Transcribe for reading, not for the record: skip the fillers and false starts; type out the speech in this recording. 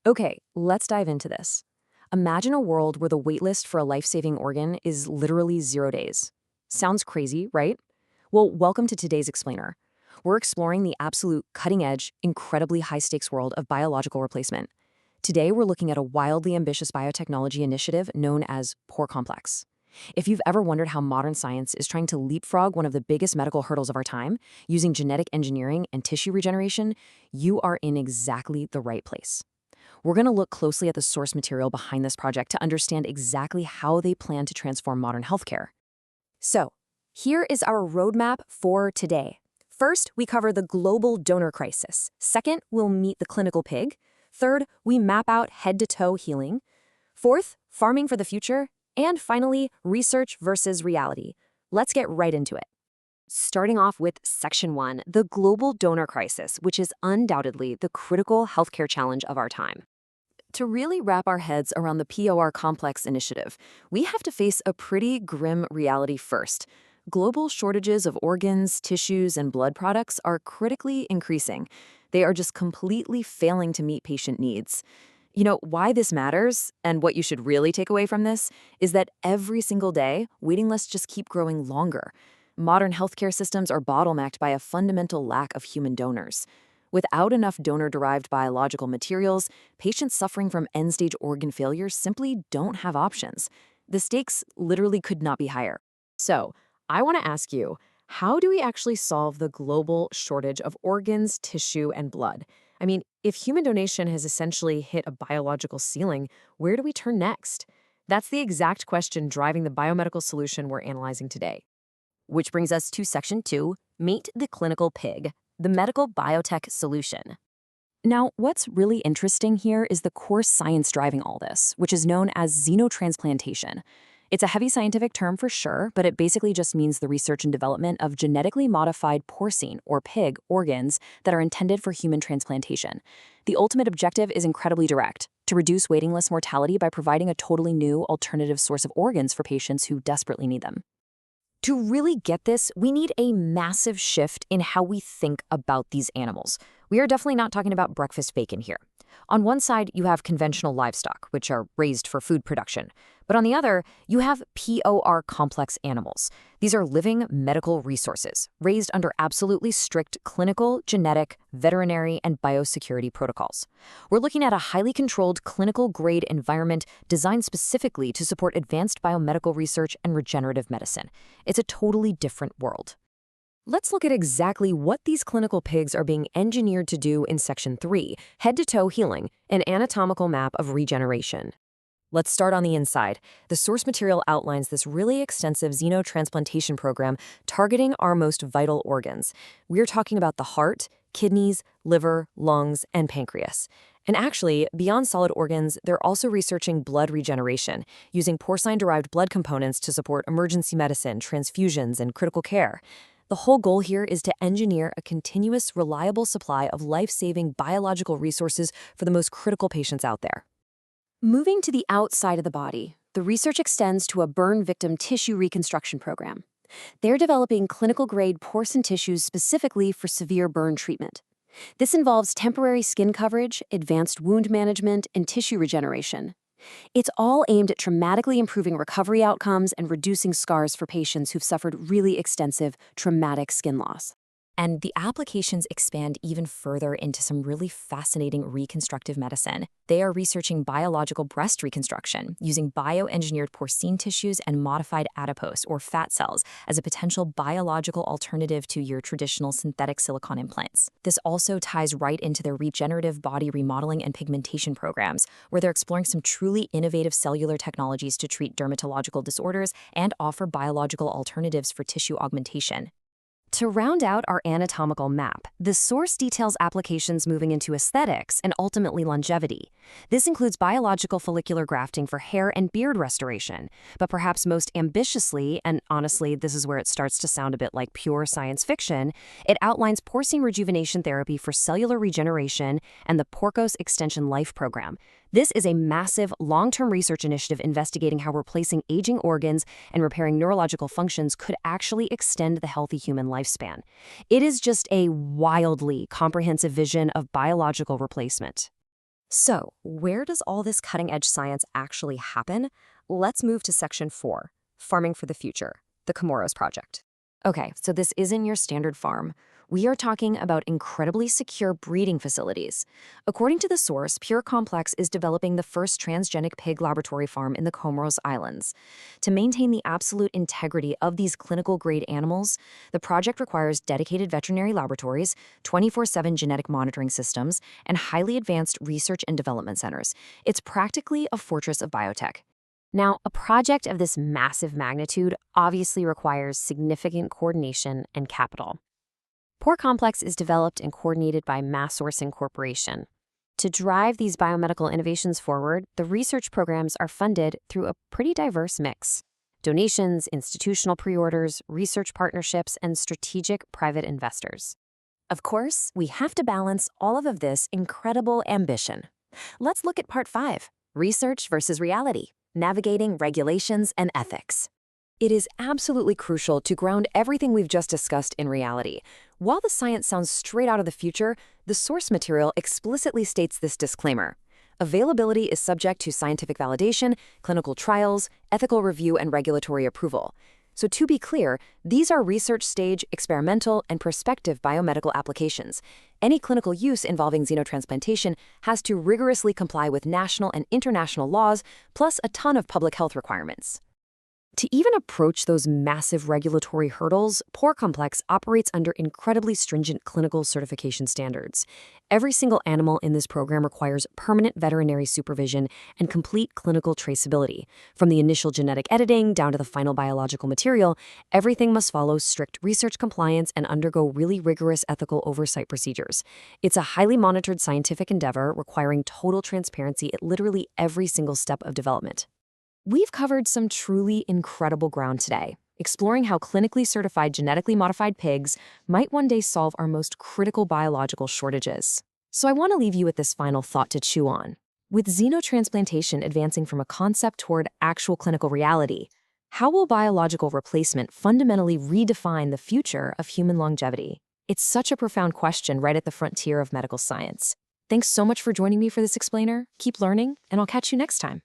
Okay, let's dive into this. Imagine a world where the waitlist for a life-saving organ is literally 0 days. Sounds crazy, right? Well, welcome to today's explainer. We're exploring the absolute cutting-edge, incredibly high-stakes world of biological replacement. Today, we're looking at a wildly ambitious biotechnology initiative known as Porcomplex. If you've ever wondered how modern science is trying to leapfrog one of the biggest medical hurdles of our time, using genetic engineering and tissue regeneration, you are in exactly the right place. We're going to look closely at the source material behind this project to understand exactly how they plan to transform modern healthcare. So, here is our roadmap for today. First, we cover the global donor crisis. Second, we'll meet the clinical pig. Third, we map out head-to-toe healing. Fourth, farming for the future. And finally, research versus reality. Let's get right into it. Starting off with Section 1, the global donor crisis, which is undoubtedly the critical healthcare challenge of our time. To really wrap our heads around the Porcomplex initiative, we have to face a pretty grim reality first. Global shortages of organs, tissues, and blood products are critically increasing. They are just completely failing to meet patient needs. You know, why this matters, and what you should really take away from this, is that every single day, waiting lists just keep growing longer. Modern healthcare systems are bottlenecked by a fundamental lack of human donors. Without enough donor-derived biological materials, patients suffering from end-stage organ failure simply don't have options. The stakes literally could not be higher. So, I want to ask you, how do we actually solve the global shortage of organs, tissue, and blood? I mean, if human donation has essentially hit a biological ceiling, where do we turn next? That's the exact question driving the biomedical solution we're analyzing today. Which brings us to Section 2, Meet the Clinical Pig, the medical biotech solution. Now, what's really interesting here is the core science driving all this, which is known as xenotransplantation. It's a heavy scientific term for sure, but it basically just means the research and development of genetically modified porcine, or pig, organs that are intended for human transplantation. The ultimate objective is incredibly direct: to reduce waiting list mortality by providing a totally new, alternative source of organs for patients who desperately need them. To really get this, we need a massive shift in how we think about these animals. We are definitely not talking about breakfast bacon here. On one side, you have conventional livestock, which are raised for food production. But on the other, you have Porcomplex animals. These are living medical resources, raised under absolutely strict clinical, genetic, veterinary, and biosecurity protocols. We're looking at a highly controlled clinical-grade environment designed specifically to support advanced biomedical research and regenerative medicine. It's a totally different world. Let's look at exactly what these clinical pigs are being engineered to do in Section 3, Head-to-Toe Healing, an anatomical map of regeneration. Let's start on the inside. The source material outlines this really extensive xenotransplantation program targeting our most vital organs. We're talking about the heart, kidneys, liver, lungs, and pancreas. And actually, beyond solid organs, they're also researching blood regeneration, using porcine-derived blood components to support emergency medicine, transfusions, and critical care. The whole goal here is to engineer a continuous, reliable supply of life-saving biological resources for the most critical patients out there. Moving to the outside of the body, the research extends to a burn victim tissue reconstruction program. They're developing clinical-grade porcine tissues specifically for severe burn treatment. This involves temporary skin coverage, advanced wound management, and tissue regeneration. It's all aimed at dramatically improving recovery outcomes and reducing scars for patients who've suffered really extensive, traumatic skin loss. And the applications expand even further into some really fascinating reconstructive medicine. They are researching biological breast reconstruction, using bioengineered porcine tissues and modified adipose, or fat cells, as a potential biological alternative to your traditional synthetic silicone implants. This also ties right into their regenerative body remodeling and pigmentation programs, where they're exploring some truly innovative cellular technologies to treat dermatological disorders and offer biological alternatives for tissue augmentation. To round out our anatomical map, the source details applications moving into aesthetics and ultimately longevity. This includes biological follicular grafting for hair and beard restoration, but perhaps most ambitiously, and honestly, this is where it starts to sound a bit like pure science fiction, it outlines porcine rejuvenation therapy for cellular regeneration and the Porcos Extension Life Program. This is a massive, long-term research initiative investigating how replacing aging organs and repairing neurological functions could actually extend the healthy human lifespan. It is just a wildly comprehensive vision of biological replacement. So, where does all this cutting-edge science actually happen? Let's move to Section 4, Farming for the Future, the Comoros Project. Okay, so this isn't your standard farm. We are talking about incredibly secure breeding facilities. According to the source, Porcomplex is developing the first transgenic pig laboratory farm in the Comoros Islands. To maintain the absolute integrity of these clinical-grade animals, the project requires dedicated veterinary laboratories, 24/7 genetic monitoring systems, and highly advanced research and development centers. It's practically a fortress of biotech. Now, a project of this massive magnitude obviously requires significant coordination and capital. Porcomplex is developed and coordinated by Mass Sourcing Corporation. To drive these biomedical innovations forward, the research programs are funded through a pretty diverse mix: donations, institutional pre-orders, research partnerships, and strategic private investors. Of course, we have to balance all of this incredible ambition. Let's look at Part 5, Research versus Reality, Navigating Regulations and Ethics. It is absolutely crucial to ground everything we've just discussed in reality. While the science sounds straight out of the future, the source material explicitly states this disclaimer. Availability is subject to scientific validation, clinical trials, ethical review, and regulatory approval. So to be clear, these are research stage, experimental, and prospective biomedical applications. Any clinical use involving xenotransplantation has to rigorously comply with national and international laws, plus a ton of public health requirements. To even approach those massive regulatory hurdles, Porcomplex operates under incredibly stringent clinical certification standards. Every single animal in this program requires permanent veterinary supervision and complete clinical traceability. From the initial genetic editing down to the final biological material, everything must follow strict research compliance and undergo really rigorous ethical oversight procedures. It's a highly monitored scientific endeavor requiring total transparency at literally every single step of development. We've covered some truly incredible ground today, exploring how clinically certified genetically modified pigs might one day solve our most critical biological shortages. So I want to leave you with this final thought to chew on. With xenotransplantation advancing from a concept toward actual clinical reality, how will biological replacement fundamentally redefine the future of human longevity? It's such a profound question right at the frontier of medical science. Thanks so much for joining me for this explainer. Keep learning, and I'll catch you next time.